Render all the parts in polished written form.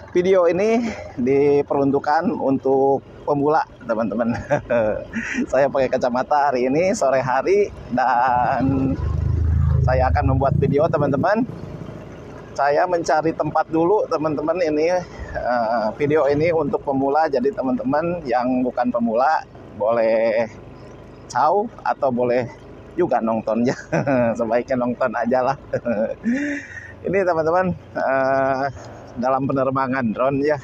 Video ini diperuntukkan untuk pemula, teman-teman. Saya pakai kacamata hari ini sore hari dan saya akan membuat video, teman-teman. Saya mencari tempat dulu, teman-teman. Ini video ini untuk pemula, jadi teman-teman yang bukan pemula boleh caw atau boleh juga nonton ya. Sebaiknya nonton aja lah. Ini teman-teman, dalam penerbangan drone ya,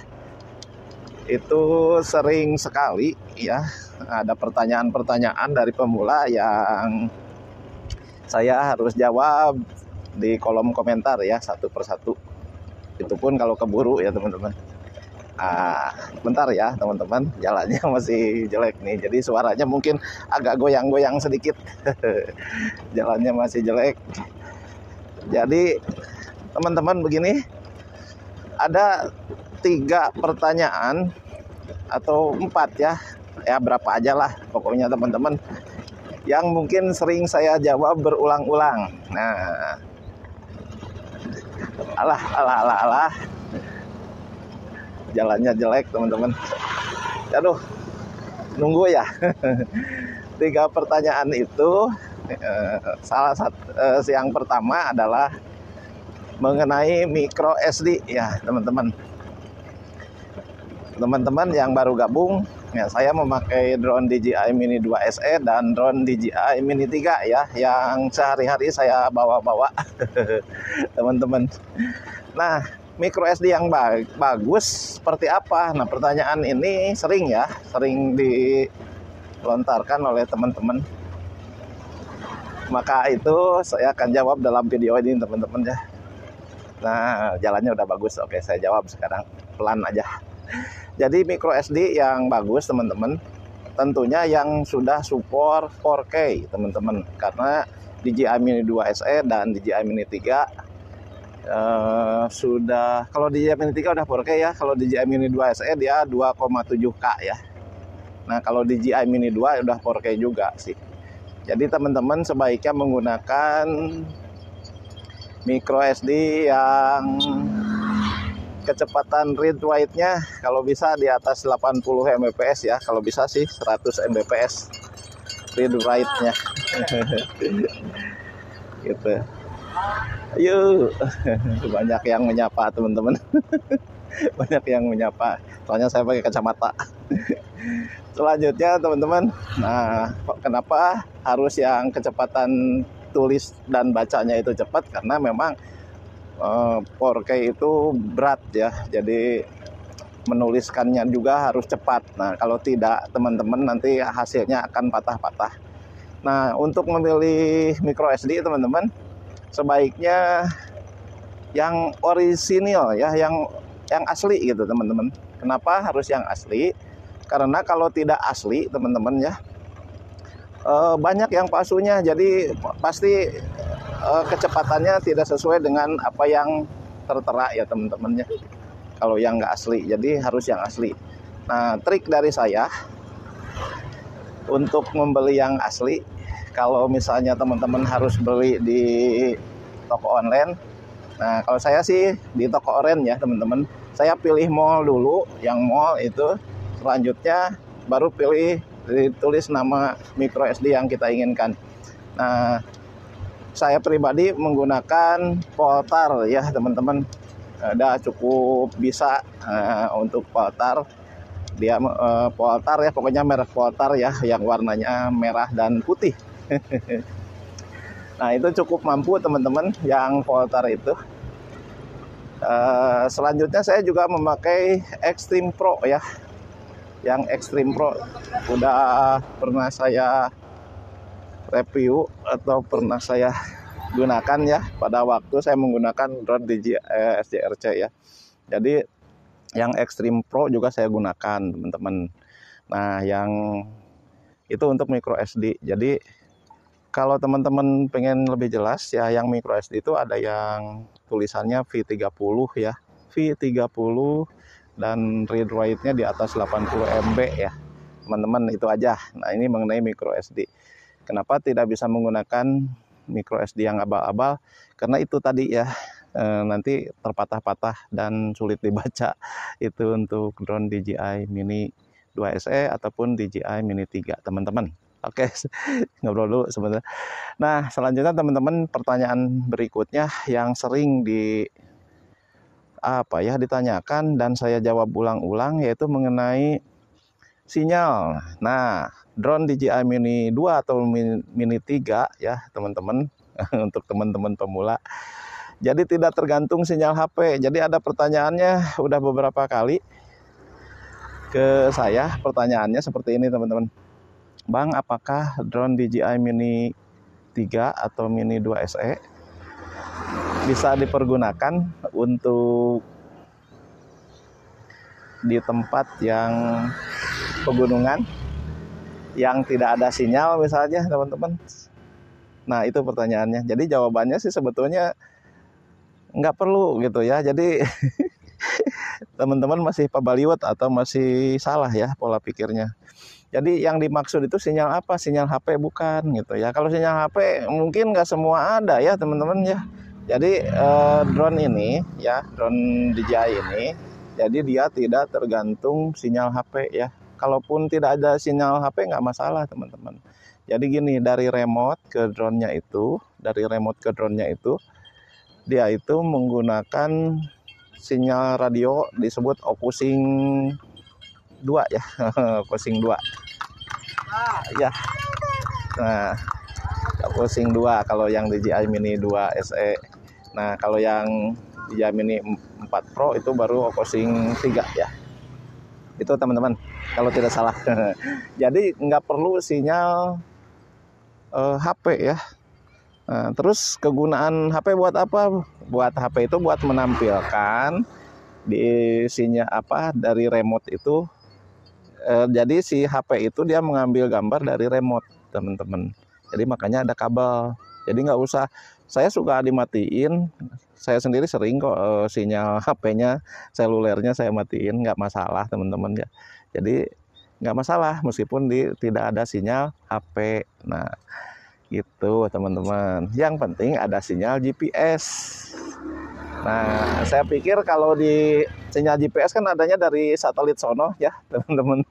itu sering sekali ya ada pertanyaan-pertanyaan dari pemula yang saya harus jawab di kolom komentar ya, satu persatu. Itu pun kalau keburu ya, teman-teman. Bentar ya, teman-teman, jalannya masih jelek nih, jadi suaranya mungkin agak goyang-goyang sedikit. Jalannya masih jelek. Jadi teman-teman, begini, ada 3 pertanyaan atau 4 ya berapa aja lah pokoknya, teman-teman, yang mungkin sering saya jawab berulang-ulang. Nah, alah, jalannya jelek, teman-teman. Aduh, nunggu ya. 3 pertanyaan itu, salah satu yang pertama adalah mengenai micro SD ya, teman-teman. Teman-teman yang baru gabung ya, saya memakai drone DJI Mini 2 SE dan drone DJI Mini 3 ya, yang sehari-hari saya bawa-bawa. Teman-teman. Nah, micro SD yang bagus seperti apa? Nah, pertanyaan ini sering dilontarkan oleh teman-teman. Maka itu saya akan jawab dalam video ini, teman-teman ya. Nah, jalannya udah bagus. Oke, saya jawab sekarang pelan aja. Jadi micro SD yang bagus, teman-teman, tentunya yang sudah support 4K, teman-teman. Karena DJI Mini 2 SE dan DJI Mini 3 sudah, kalau DJI Mini 3 udah 4K ya, kalau DJI Mini 2 SE dia 2,7K ya. Nah, kalau DJI Mini 2 udah 4K juga sih. Jadi teman-teman sebaiknya menggunakan micro SD yang kecepatan read write-nya kalau bisa di atas 80 Mbps ya, kalau bisa sih 100 Mbps read write-nya. Gitu. Yuk, banyak yang menyapa, teman-teman. Banyak yang menyapa, soalnya saya pakai kacamata. Selanjutnya, teman-teman, nah, kenapa harus yang kecepatan tulis dan bacanya itu cepat? Karena memang 4K itu berat ya, jadi menuliskannya juga harus cepat. Nah, kalau tidak, teman-teman, nanti hasilnya akan patah-patah. Nah, untuk memilih micro SD, teman-teman, sebaiknya yang orisinil ya, yang asli gitu, teman-teman. Kenapa harus yang asli? Karena kalau tidak asli, teman-teman ya, banyak yang palsunya, jadi pasti kecepatannya tidak sesuai dengan apa yang tertera ya, teman-teman ya, kalau yang nggak asli. Jadi harus yang asli. Nah, trik dari saya untuk membeli yang asli, kalau misalnya teman-teman harus beli di toko online, nah, kalau saya sih di toko online ya, teman-teman. Saya pilih mall dulu, yang mall itu, selanjutnya baru pilih ditulis nama micro SD yang kita inginkan. Nah, saya pribadi menggunakan Poltar ya, teman-teman. Udah cukup bisa untuk Poltar. Dia Poltar ya, pokoknya merek Poltar ya, yang warnanya merah dan putih. Nah, itu cukup mampu, teman-teman, yang Poltar itu. Selanjutnya saya juga memakai Extreme Pro ya. Yang Extreme Pro udah pernah saya review atau pernah saya gunakan ya, pada waktu saya menggunakan drone DJI SJRC ya. Jadi yang Extreme Pro juga saya gunakan, teman-teman. Nah, yang itu untuk micro SD. Jadi kalau teman-teman pengen lebih jelas ya, yang micro SD itu ada yang tulisannya V30 ya, V30, dan read write-nya di atas 80 MB ya, teman-teman. Itu aja. Nah, ini mengenai micro SD. Kenapa tidak bisa menggunakan micro SD yang abal-abal? Karena itu tadi ya, nanti terpatah-patah dan sulit dibaca. Itu untuk drone DJI Mini 2 SE ataupun DJI Mini 3 teman-teman. Oke, ngobrol dulu sebentar. Nah, selanjutnya teman-teman, pertanyaan berikutnya yang sering ditanyakan dan saya jawab ulang-ulang, yaitu mengenai sinyal. Nah, drone DJI Mini 2 atau Mini 3 ya teman-teman, untuk teman-teman pemula. Jadi tidak tergantung sinyal HP. Jadi ada pertanyaannya udah beberapa kali ke saya, pertanyaannya seperti ini teman-teman. Bang, apakah drone DJI Mini 3 atau Mini 2 SE bisa dipergunakan untuk di tempat yang pegunungan yang tidak ada sinyal misalnya teman-teman? Nah, itu pertanyaannya. Jadi jawabannya sih sebetulnya nggak perlu gitu ya. Jadi teman-teman masih pabaliut atau masih salah ya pola pikirnya. Jadi yang dimaksud itu sinyal apa? Sinyal HP bukan gitu ya. Kalau sinyal HP mungkin nggak semua ada ya teman-teman ya. Jadi drone ini ya, drone DJI ini, jadi dia tidak tergantung sinyal HP ya. Kalaupun tidak ada sinyal HP nggak masalah teman-teman. Jadi gini, dari remote ke drone-nya itu, dia itu menggunakan sinyal radio disebut Ocusing 2 ya, Ocusing 2. Ya. Nah, Ocusing 2 kalau yang DJI Mini 2 SE. Nah, kalau yang DJI Mini 4 Pro itu baru Ocusing 3 ya. Itu teman-teman, kalau tidak salah. Jadi nggak perlu sinyal HP ya. Nah, terus kegunaan HP buat apa? Buat HP itu buat menampilkan di sinyal dari remote itu. Jadi si HP itu dia mengambil gambar dari remote teman-teman. Jadi makanya ada kabel. Jadi nggak usah, saya suka dimatiin. Saya sendiri sering kok sinyal HP-nya, selulernya saya matiin, nggak masalah teman-teman ya. Jadi nggak masalah meskipun tidak ada sinyal HP. Nah, gitu teman-teman. Yang penting ada sinyal GPS. Nah, saya pikir kalau di sinyal GPS kan adanya dari satelit sono ya teman-teman.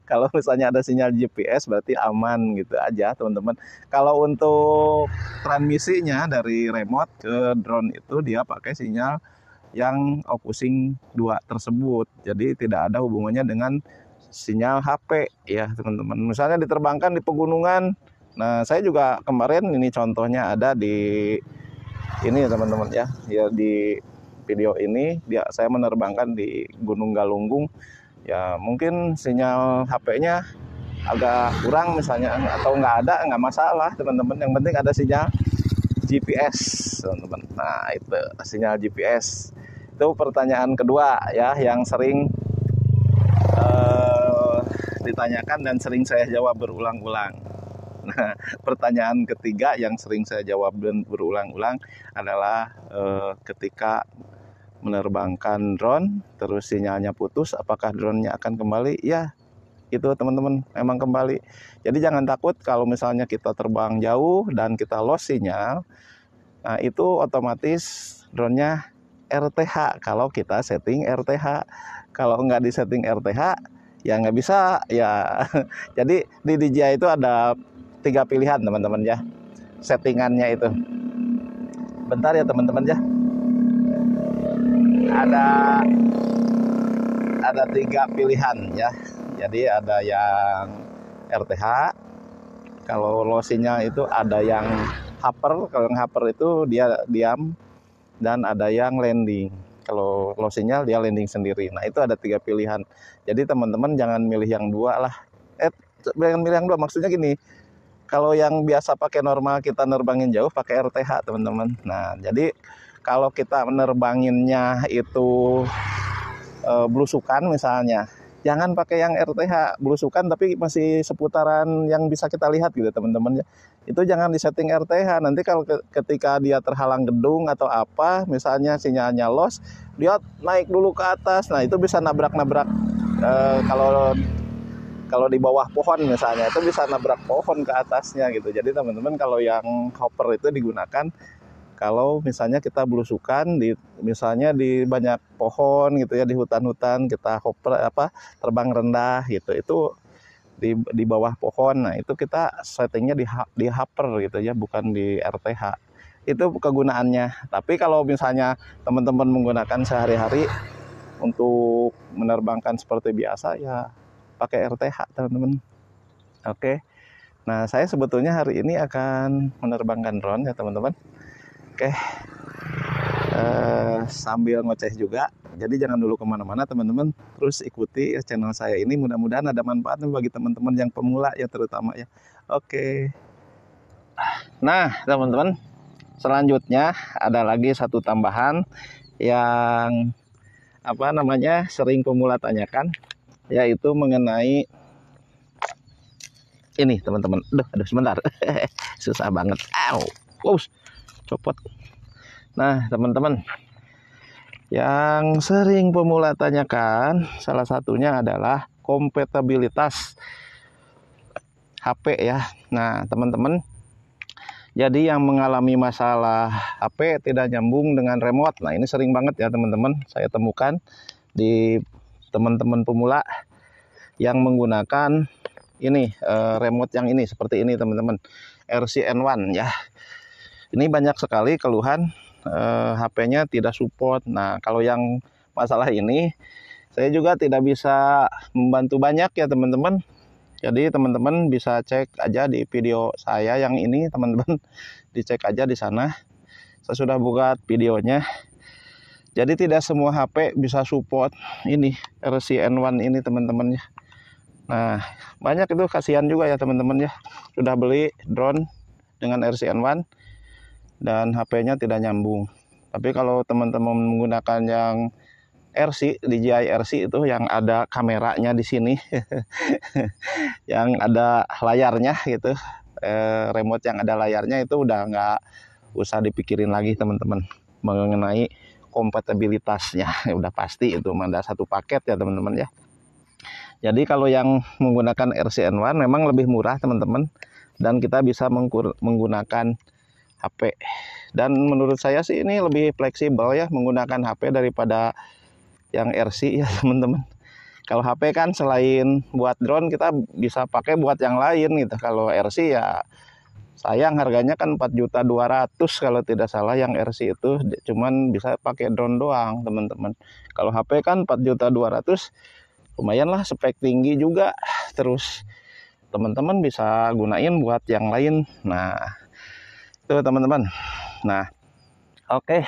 Kalau misalnya ada sinyal GPS berarti aman gitu aja teman-teman. Kalau untuk transmisinya dari remote ke drone itu dia pakai sinyal yang Ocusing 2 tersebut. Jadi tidak ada hubungannya dengan sinyal HP ya teman-teman. Misalnya diterbangkan di pegunungan. Nah, saya juga kemarin ini contohnya ada di ini ya teman-teman ya di video ini saya menerbangkan di Gunung Galunggung ya, mungkin sinyal HP-nya agak kurang misalnya atau nggak masalah teman-teman, yang penting ada sinyal GPS teman-teman. Nah, itu sinyal GPS. Itu pertanyaan kedua ya yang sering ditanyakan dan sering saya jawab berulang-ulang. Nah, pertanyaan ketiga yang sering saya jawab dan berulang-ulang adalah ketika menerbangkan drone terus sinyalnya putus, apakah drone-nya akan kembali? Ya, itu teman-teman, memang kembali. Jadi jangan takut kalau misalnya kita terbang jauh dan kita lost sinyal. Nah, itu otomatis drone-nya RTH kalau kita setting RTH. Kalau nggak disetting RTH ya nggak bisa ya. Jadi di DJI itu ada 3 pilihan teman-teman ya settingannya itu. Bentar ya teman-teman ya. Ada 3 pilihan ya. Jadi ada yang RTH. Kalau low sinyal itu ada yang hover. Kalau yang hover itu dia diam, dan ada yang landing. Kalau low sinyal dia landing sendiri. Nah, itu ada 3 pilihan. Jadi teman-teman jangan milih yang 2 lah. Jangan milih yang 2, maksudnya gini. Kalau yang biasa pakai normal kita nerbangin jauh pakai RTH teman-teman. Nah, jadi kalau kita menerbanginnya itu belusukan misalnya, jangan pakai yang RTH belusukan tapi masih seputaran yang bisa kita lihat gitu teman-teman ya. Itu jangan disetting RTH. Nanti kalau ketika dia terhalang gedung atau apa, misalnya sinyalnya lost, dia naik dulu ke atas. Nah, itu bisa nabrak-nabrak kalau di bawah pohon misalnya, itu bisa nabrak pohon ke atasnya gitu. Jadi teman-teman kalau yang hopper itu digunakan Kalau misalnya kita belusukan misalnya di banyak pohon gitu ya, di hutan-hutan kita terbang rendah gitu, itu di bawah pohon. Nah itu kita settingnya di hopper gitu ya, bukan di RTH. Itu kegunaannya. Tapi kalau misalnya teman-teman menggunakan sehari-hari untuk menerbangkan seperti biasa ya pakai RTH teman-teman. Oke. Nah saya sebetulnya hari ini akan menerbangkan drone ya teman-teman. Oke. Sambil ngoceh juga. Jadi jangan dulu kemana-mana teman-teman. Terus ikuti channel saya ini. Mudah-mudahan ada manfaatnya bagi teman-teman yang pemula ya terutama ya. Oke. Nah teman-teman, selanjutnya ada lagi satu tambahan yang sering pemula tanyakan, yaitu mengenai ini teman-teman. Aduh sebentar. Susah banget. Copot. Nah teman-teman, yang sering pemula tanyakan salah satunya adalah kompatibilitas HP ya. Nah teman-teman, jadi yang mengalami masalah HP tidak nyambung dengan remote, nah ini sering banget ya teman-teman saya temukan di teman-teman pemula yang menggunakan ini remote yang ini seperti ini teman-teman, RCN1 ya. Ini banyak sekali keluhan HP-nya tidak support. Nah kalau yang masalah ini saya juga tidak bisa membantu banyak ya teman-teman. Jadi teman-teman bisa cek aja di video saya yang ini teman-teman, dicek aja di sana. Saya sudah buat videonya. Jadi tidak semua HP bisa support ini RCN1 ini teman-teman ya. Nah banyak itu, kasihan juga ya teman-teman ya, sudah beli drone dengan RCN1 dan HP-nya tidak nyambung. Tapi kalau teman-teman menggunakan yang RC, DJI RC itu yang ada kameranya di sini, yang ada layarnya gitu, remote yang ada layarnya, itu udah nggak usah dipikirin lagi teman-teman mengenai kompatibilitasnya. Udah pasti itu ada satu paket ya teman-teman ya. Jadi kalau yang menggunakan RCN1 memang lebih murah teman-teman, dan kita bisa menggunakan HP. Dan menurut saya sih ini lebih fleksibel ya menggunakan HP daripada yang RC ya teman-teman. Kalau HP kan selain buat drone kita bisa pakai buat yang lain gitu. Kalau RC ya sayang, harganya kan 4.200.000 kalau tidak salah yang RC itu, cuman bisa pakai drone doang teman-teman. Kalau HP kan 4.200.000, lumayan lah, spek tinggi juga. Terus teman-teman bisa gunain buat yang lain. Nah itu teman-teman. Nah oke,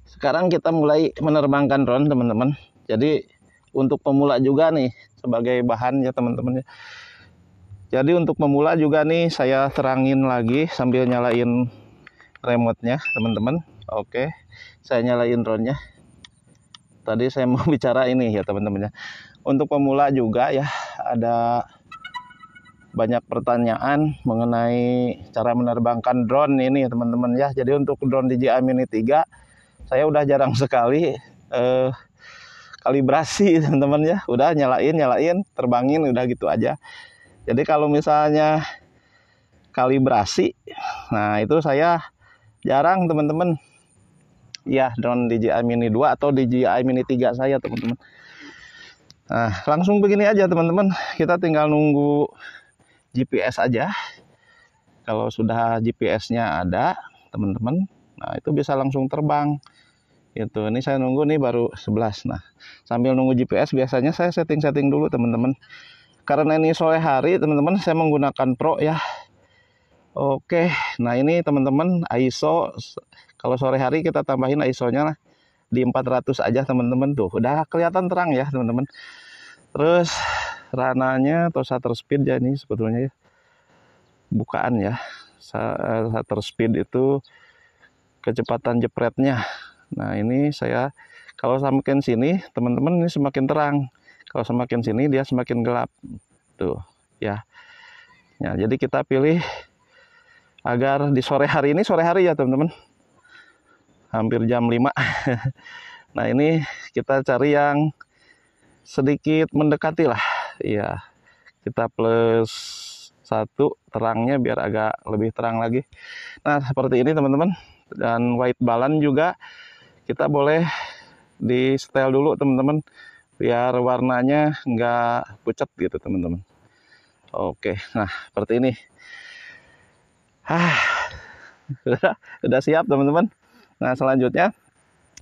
sekarang kita mulai menerbangkan drone teman-teman. Jadi untuk pemula juga nih sebagai bahan ya teman-teman ya. Jadi untuk pemula juga nih saya terangin lagi sambil nyalain remote-nya teman-teman. Oke, saya nyalain drone-nya. Tadi saya mau bicara ini ya teman-teman ya. Untuk pemula juga ya, ada banyak pertanyaan mengenai cara menerbangkan drone ini teman-teman ya. Jadi untuk drone DJI Mini 3 saya udah jarang sekali kalibrasi teman-teman ya. Udah nyalain, terbangin, udah gitu aja. Jadi kalau misalnya kalibrasi, nah itu saya jarang teman-teman ya, drone DJI Mini 2 atau DJI Mini 3 saya teman-teman. Nah langsung begini aja teman-teman, kita tinggal nunggu GPS aja. Kalau sudah GPS-nya ada teman-teman, nah itu bisa langsung terbang gitu. Ini saya nunggu nih baru 11. Nah sambil nunggu GPS biasanya saya setting dulu teman-teman, karena ini sore hari teman-teman, saya menggunakan Pro ya. Oke, nah ini teman-teman ISO, kalau sore hari kita tambahin ISO-nya di 400 aja teman-teman. Tuh udah kelihatan terang ya teman-teman. Terus rananya atau shutter speed ya, ini sebetulnya ya bukaan ya, shutter speed itu kecepatan jepretnya. Nah ini saya kalau semakin sini teman-teman ini semakin terang, kalau semakin sini dia semakin gelap tuh ya. Nah jadi kita pilih agar di sore hari, ini sore hari ya teman-teman, hampir jam 5. Nah ini kita cari yang sedikit mendekati lah ya, kita plus 1 terangnya biar agak lebih terang lagi. Nah seperti ini teman-teman, dan white balance juga kita boleh di setel dulu teman-teman, biar warnanya nggak pucat gitu teman-teman. Oke, nah seperti ini. Udah siap teman-teman. Nah selanjutnya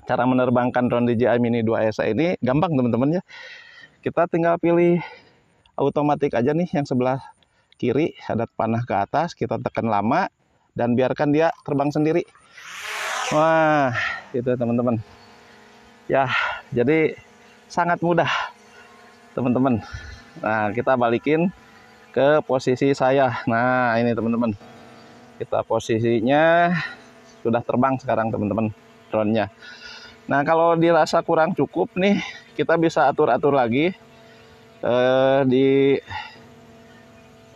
cara menerbangkan drone DJI Mini 2 SE ini gampang teman-teman ya. Kita tinggal pilih automatik aja nih yang sebelah kiri, ada panah ke atas, kita tekan lama dan biarkan dia terbang sendiri. Wah, itu teman-teman. Ya, jadi sangat mudah teman-teman. Nah, kita balikin ke posisi saya. Nah, ini teman-teman. Kita posisinya sudah terbang sekarang teman-teman drone-nya. Nah, kalau dirasa kurang cukup nih, kita bisa atur-atur lagi di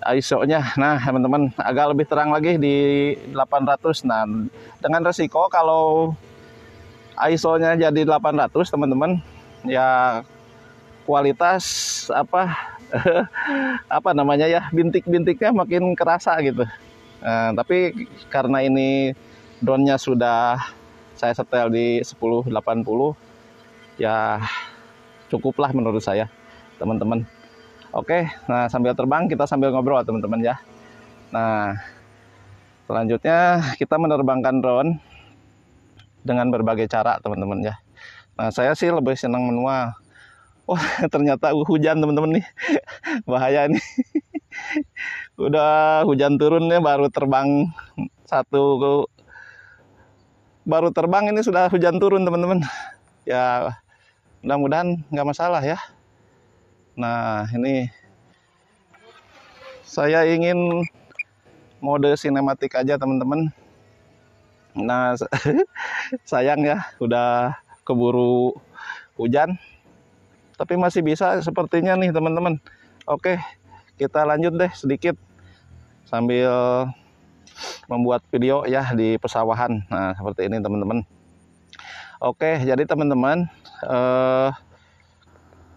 ISO-nya. Nah, teman-teman, agak lebih terang lagi di 800. Nah, dengan resiko kalau ISO-nya jadi 800, teman-teman, ya kualitas apa namanya ya, bintik-bintiknya makin kerasa gitu. Nah, tapi karena ini drone-nya sudah saya setel di 1080, ya cukuplah menurut saya, teman-teman. Oke, nah sambil terbang kita sambil ngobrol teman-teman ya. Nah, selanjutnya kita menerbangkan drone dengan berbagai cara teman-teman ya. Nah, saya sih lebih senang manual. Wah, ternyata hujan teman-teman nih. Bahaya nih. Udah hujan turun nih, baru terbang ini sudah hujan turun teman-teman. Ya, mudah-mudahan nggak masalah ya. Nah, ini saya ingin mode sinematik aja teman-teman. Nah, sayang ya udah keburu hujan, tapi masih bisa sepertinya nih teman-teman. Oke, kita lanjut deh sedikit sambil membuat video ya di pesawahan. Nah, seperti ini teman-teman. Oke, jadi teman-teman,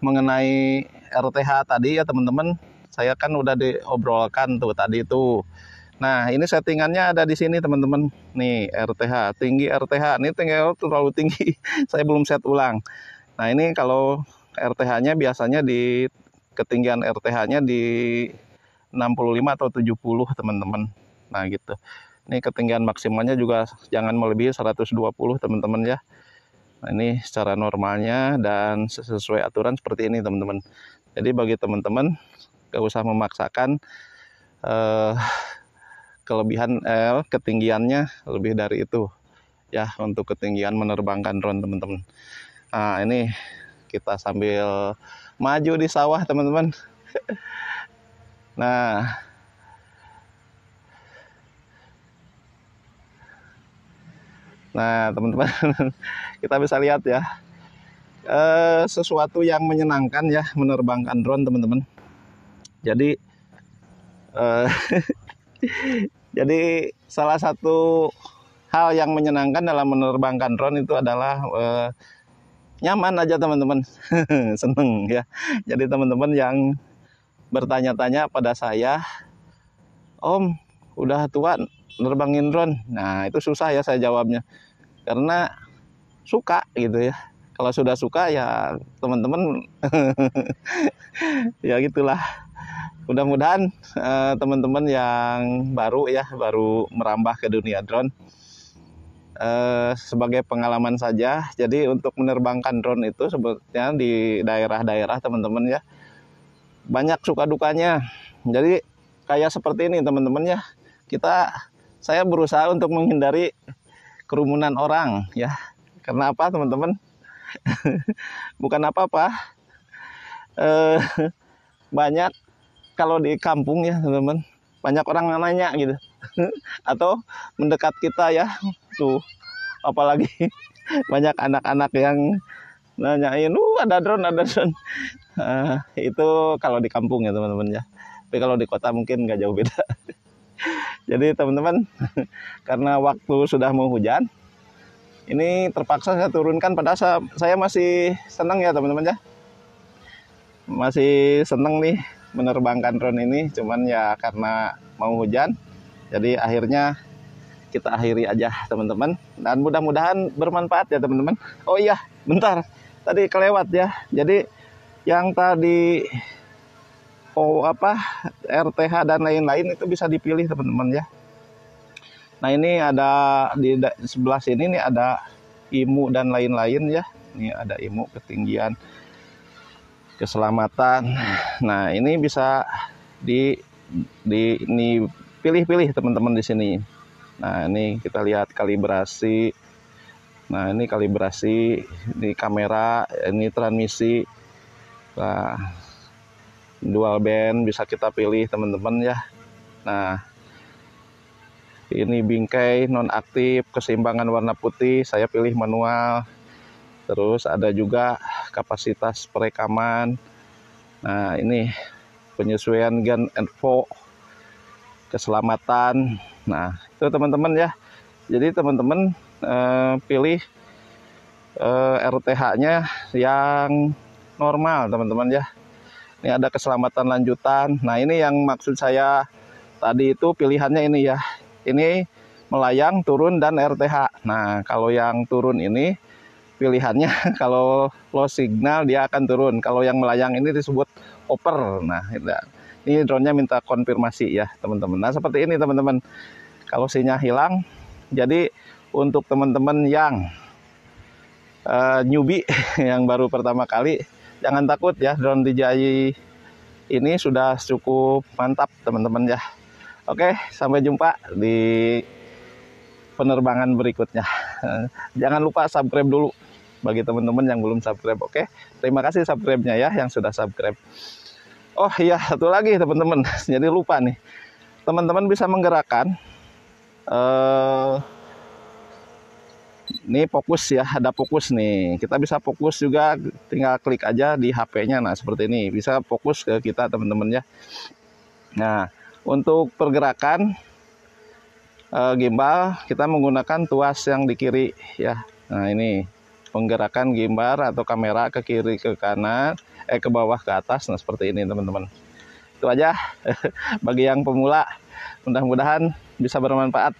mengenai RTH tadi ya teman-teman, saya kan udah diobrolkan tuh tadi tuh. Nah, ini settingannya ada di sini teman-teman. Nih RTH, tinggi RTH, ini terlalu tinggi. Saya belum set ulang. Nah, ini kalau RTH-nya biasanya di ketinggian RTH-nya di 65 atau 70 teman-teman. Nah, gitu. Ini ketinggian maksimalnya juga jangan melebihi 120 teman-teman ya. Nah, ini secara normalnya dan sesuai aturan seperti ini teman-teman. Jadi bagi teman-teman gak usah memaksakan kelebihan ketinggiannya lebih dari itu ya untuk ketinggian menerbangkan drone teman-teman. Nah, ini kita sambil maju di sawah teman-teman. Nah teman-teman, kita bisa lihat ya, sesuatu yang menyenangkan ya menerbangkan drone teman-teman. Jadi jadi salah satu hal yang menyenangkan dalam menerbangkan drone itu adalah nyaman aja teman-teman. Seneng ya. Jadi teman-teman yang bertanya-tanya pada saya, Om udah tua nerbangin drone? Nah, itu susah ya saya jawabnya, karena suka gitu ya. Kalau sudah suka ya teman-teman ya gitulah. Mudah-mudahan teman-teman yang baru merambah ke dunia drone, sebagai pengalaman saja. Jadi untuk menerbangkan drone itu sebetulnya di daerah-daerah teman-teman ya, banyak suka dukanya. Jadi kayak seperti ini teman-teman ya, saya berusaha untuk menghindari kerumunan orang ya. Karena apa teman-teman? Bukan apa-apa, banyak kalau di kampung ya teman-teman, banyak orang nanya gitu atau mendekat kita ya tuh, apalagi banyak anak-anak yang nanyain, ada drone. Itu kalau di kampung ya teman-teman ya. Tapi kalau di kota mungkin nggak jauh beda. Jadi teman-teman, karena waktu sudah mau hujan, ini terpaksa saya turunkan. Padahal saya masih senang ya teman-teman ya, masih senang nih menerbangkan drone ini. Cuman ya karena mau hujan, jadi akhirnya kita akhiri aja teman-teman, dan mudah-mudahan bermanfaat ya teman-teman. Oh iya, bentar, tadi kelewat ya. Jadi yang tadi RTH dan lain-lain itu bisa dipilih teman-teman ya. Nah ini ada di sebelah sini nih ada IMU dan lain-lain ya. Ini ada IMU, ketinggian, keselamatan. Nah ini bisa ini pilih-pilih teman-teman di sini. Nah ini kita lihat kalibrasi. Nah ini kalibrasi, ini kamera, ini transmisi. Nah dual band bisa kita pilih teman-teman ya. Nah ini bingkai non-aktif, keseimbangan warna putih, saya pilih manual. Terus ada juga kapasitas perekaman. Nah ini penyesuaian gun and fog, keselamatan. Nah itu teman-teman ya. Jadi teman-teman pilih RTH-nya yang normal teman-teman ya. Ini ada keselamatan lanjutan. Nah ini yang maksud saya tadi itu pilihannya ini ya. Ini melayang, turun, dan RTH. Nah kalau yang turun ini pilihannya kalau low signal dia akan turun. Kalau yang melayang ini disebut hopper. Nah ini drone-nya minta konfirmasi ya teman-teman. Nah seperti ini teman-teman. Kalau sinyal hilang, jadi untuk teman-teman yang newbie yang baru pertama kali, jangan takut ya, drone DJI ini sudah cukup mantap teman-teman ya. Oke, sampai jumpa di penerbangan berikutnya. Jangan lupa subscribe dulu bagi teman-teman yang belum subscribe. Oke, terima kasih subscribe-nya ya yang sudah subscribe. Oh iya, satu lagi teman-teman, jadi lupa nih, teman-teman bisa menggerakkan ini fokus ya, ada fokus nih. Kita bisa fokus juga, tinggal klik aja di HP-nya. Nah seperti ini, bisa fokus ke kita teman-teman ya. Nah untuk pergerakan gimbal kita menggunakan tuas yang di kiri ya. Nah ini penggerakan gimbal atau kamera ke kiri ke kanan, ke bawah ke atas. Nah seperti ini teman-teman. Itu aja bagi yang pemula, mudah-mudahan bisa bermanfaat.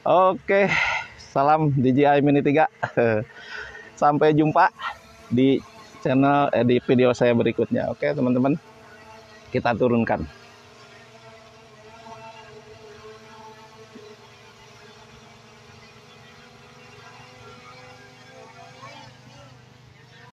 Oke, salam DJI Mini 3. Sampai jumpa di channel di video saya berikutnya. Oke teman-teman, kita turunkan.